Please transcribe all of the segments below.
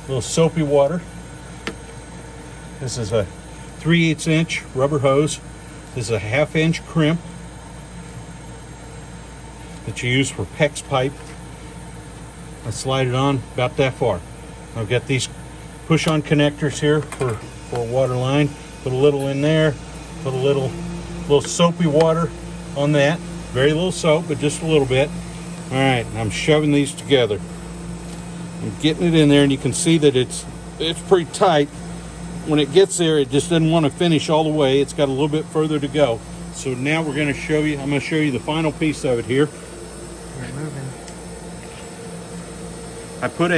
little soapy water. This is a 3/8 inch rubber hose. This is a 1/2 inch crimp that you use for PEX pipe. I slide it on about that far. I've got these push-on connectors here for a water line. Put a little in there. Put a little soapy water on that. Very little soap, but just a little bit. All right, I'm shoving these together. I'm getting it in there, and you can see that it's pretty tight. When it gets there, it just doesn't want to finish all the way. It's got a little bit further to go. So now we're going to show you. I'm going to show you the final piece of it here. We're moving. I put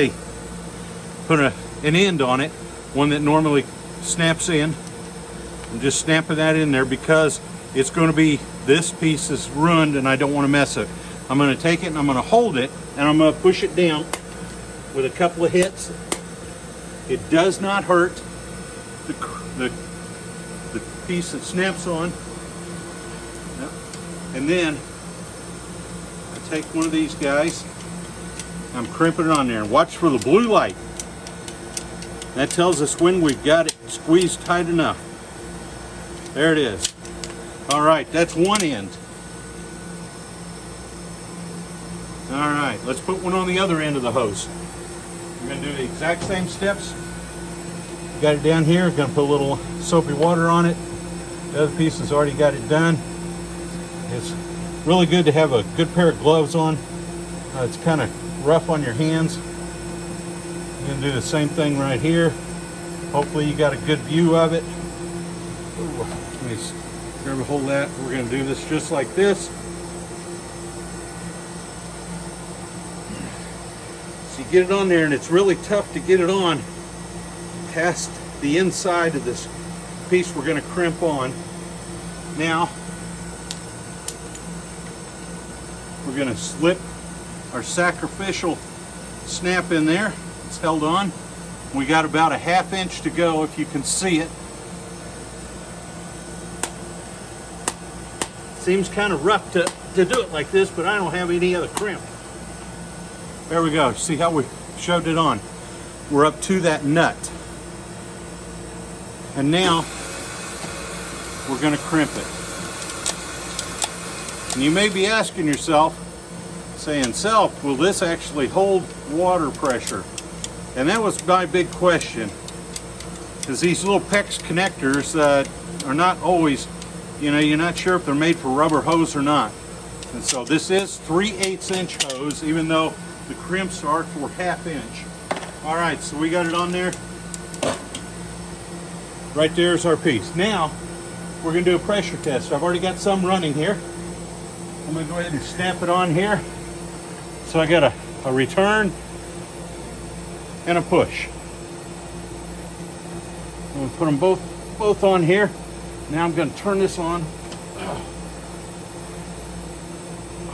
an end on it, one that normally snaps in. I'm just snapping that in there because it's going to be, this piece is ruined and I don't want to mess it. I'm going to take it and I'm going to hold it and I'm going to push it down with a couple of hits. It does not hurt the piece that snaps on. Yep. And then I take one of these guys, I'm crimping it on there, and watch for the blue light. That tells us when we've got it squeezed tight enough. There it is. All right, that's one end. All right, let's put one on the other end of the hose. We're going to do the exact same steps. Got it down here. Going to put a little soapy water on it. The other piece has already got it done. It's really good to have a good pair of gloves on. It's kind of rough on your hands. You're going to do the same thing right here. Hopefully you got a good view of it. Ooh, let me grab a hold of that. We're going to do this just like this. So you get it on there, and it's really tough to get it on past the inside of this piece we're going to crimp on. Now we're going to slip our sacrificial snap in there. It's held on. We got about a 1/2 inch to go, if you can see it. Seems kind of rough to do it like this, but I don't have any other crimp. There we go. See how we shoved it on? We're up to that nut. And now we're going to crimp it. And you may be asking yourself, saying, Self, will this actually hold water pressure? And that was my big question. Because these little PEX connectors are not always, you're not sure if they're made for rubber hose or not. And so this is 3/8 inch hose, even though the crimps are for 1/2 inch. All right, so we got it on there. Right there's our piece. Now, we're going to do a pressure test. I've already got some running here. I'm going to go ahead and snap it on here. So I got a return and a push. I'm going to put them both on here. Now I'm going to turn this on.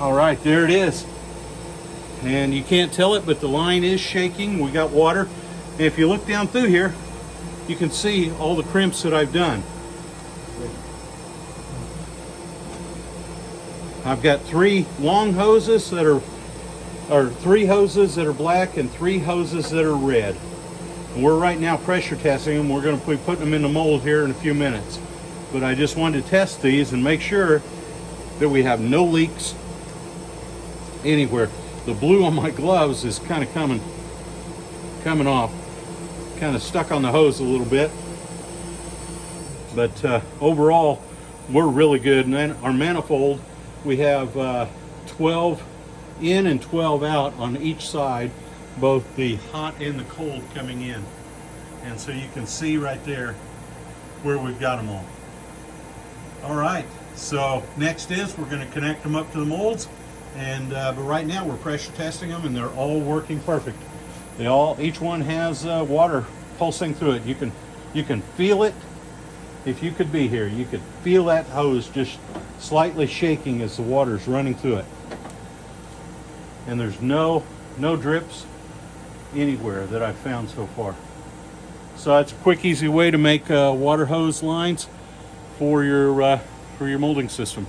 All right, there it is. And you can't tell it, but the line is shaking. We got water. And if you look down through here, you can see all the crimps that I've done. I've got 3 long hoses that are, or 3 hoses that are black and 3 hoses that are red. And we're right now pressure testing them. We're going to be putting them in the mold here in a few minutes. But I just wanted to test these and make sure that we have no leaks anywhere. The blue on my gloves is kind of coming off. Kind of stuck on the hose a little bit. But overall, we're really good. And then our manifold, we have 12 in and 12 out on each side, both the hot and the cold coming in. And so you can see right there where we've got them all. All right, so next is we're going to connect them up to the molds. And but right now we're pressure testing them, and they're all working perfect. Each one has water pulsing through it. You can feel it. If you could be here, you could feel that hose just slightly shaking as the water's running through it. And there's no drips anywhere that I've found so far. So that's a quick, easy way to make water hose lines for your molding system.